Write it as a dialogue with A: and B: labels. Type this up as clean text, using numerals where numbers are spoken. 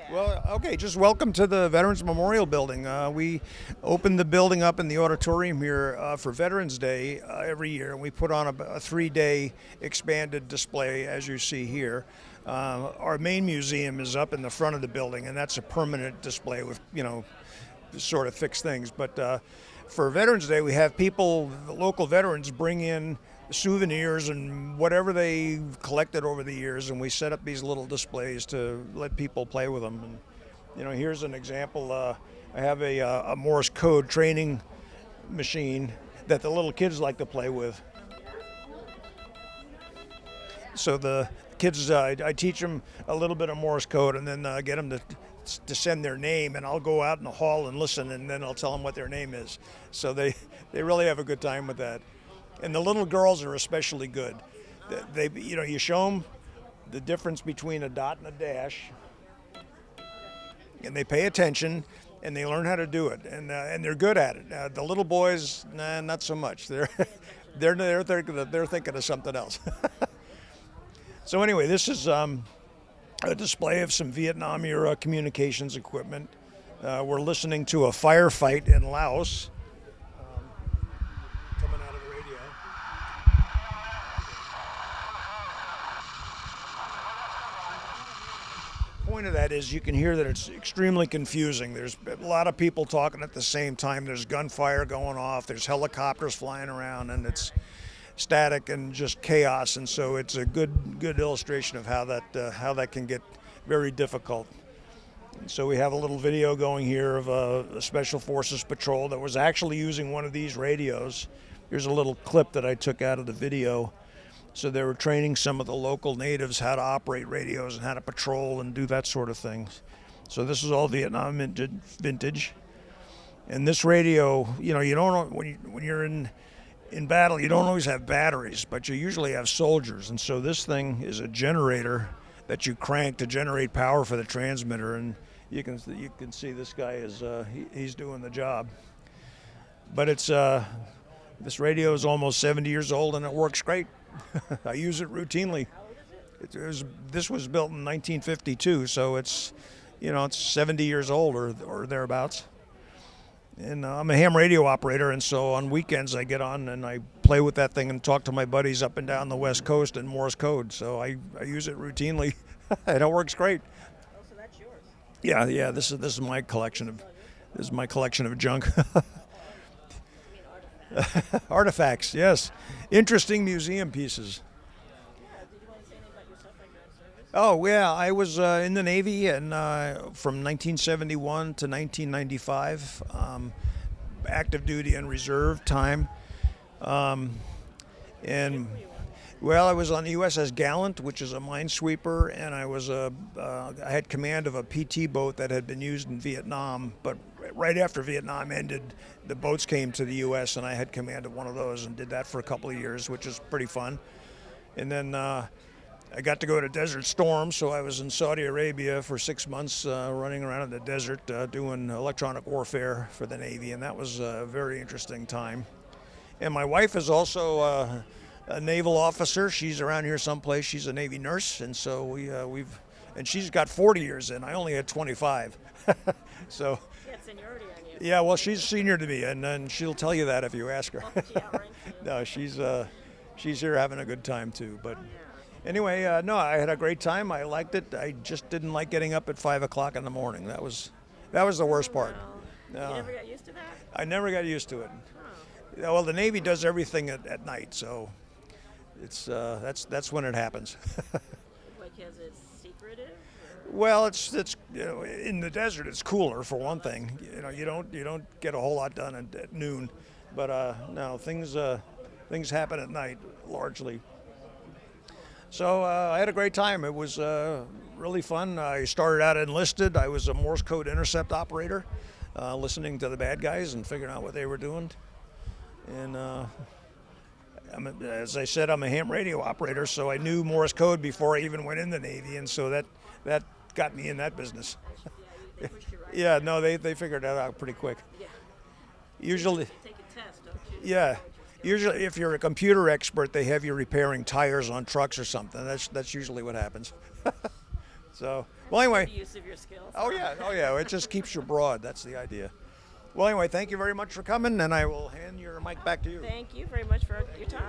A: Well, okay, just welcome to the Veterans Memorial Building. We opened the building up in the auditorium here for Veterans Day every year, and we put on a 3-day expanded display, as you see here. Our main museum is up in the front of the building, and that's a permanent display with, sort of fixed things. But for Veterans Day, we have people, the local veterans, bring in souvenirs and whatever they collected over the years, and we set up these little displays to let people play with them. And here's an example. I have a Morse code training machine that the little kids like to play with. So the kids, I teach them a little bit of Morse code, and then get them to send their name, and I'll go out in the hall and listen, and then I'll tell them what their name is. So they really have a good time with that. And the little girls are especially good. You show them the difference between a dot and a dash, and they pay attention, and they learn how to do it, and they're good at it. The little boys, not so much. They're thinking of something else. So anyway, this is a display of some Vietnam-era communications equipment. We're listening to a firefight in Laos. Coming out of the radio. The point of that is you can hear that it's extremely confusing. There's a lot of people talking at the same time. There's gunfire going off. There's helicopters flying around, and it's static and just chaos. And so it's a good illustration of how that can get very difficult. So we have a little video going here of a Special Forces patrol that was actually using one of these radios. Here's a little clip that I took out of the video. So they were training some of the local natives how to operate radios and how to patrol and do that sort of thing. So this is all Vietnam vintage. And this radio, you don't, when you're in battle, you don't always have batteries, but you usually have soldiers. And so this thing is a generator that you crank to generate power for the transmitter. And you can see this guy is he's doing the job. But it's this radio is almost 70 years old, and it works great. I use it routinely. This was built in 1952, so it's 70 years old or thereabouts. And I'm a ham radio operator, and so on weekends I get on and I play with that thing and talk to my buddies up and down the West Coast in Morse code. So I use it routinely, and it works great.
B: Oh, so that's yours?
A: Yeah. This is my collection of junk. Artifacts, yes. Interesting museum pieces.
B: Yeah, did you want to say anything about yourself, like you're in service?
A: Oh, yeah, I was in the Navy and from 1971 to 1995, active duty and reserve time. And, well, I was on the USS Gallant, which is a minesweeper, and I had command of a PT boat that had been used in Vietnam, but right after Vietnam ended, the boats came to the U.S., and I had command of one of those and did that for a couple of years, which was pretty fun. And then I got to go to Desert Storm, so I was in Saudi Arabia for 6 months running around in the desert doing electronic warfare for the Navy, and that was a very interesting time. And my wife is also a naval officer. She's around here someplace. She's a Navy nurse, and so and she's got 40 years in. I only had 25. So.
B: She had seniority on you.
A: Yeah, well, she's senior to me, and she'll tell you that if you ask her.
B: She outranked you.
A: No, she's here having a good time too. But
B: Yeah.
A: anyway, no, I had a great time. I liked it. I just didn't like getting up at 5 o'clock in the morning. That was the worst part.
B: You never got used to that?
A: I never got used to it.
B: Oh.
A: Well, the Navy does everything at night, so it's that's when it happens.
B: Because it's secretive?
A: Well, it's in the desert. It's cooler for one thing. You don't get a whole lot done at noon, but no, things happen at night largely. So I had a great time. It was really fun. I started out enlisted. I was a Morse code intercept operator, listening to the bad guys and figuring out what they were doing. And as I said, I'm a ham radio operator, so I knew Morse code before I even went in the Navy, and so that got me in that business.
B: They pushed you right.
A: Yeah, no, they figured that out pretty quick.
B: Yeah.
A: Usually,
B: You take a test, don't you?
A: yeah. Usually, if you're a computer expert, they have you repairing tires on trucks or something. That's usually what happens. So, well, anyway.
B: The use of your skills.
A: Oh yeah. It just keeps you broad. That's the idea. Well, anyway, thank you very much for coming, and I will hand your mic back to you.
B: Thank you very much for your time.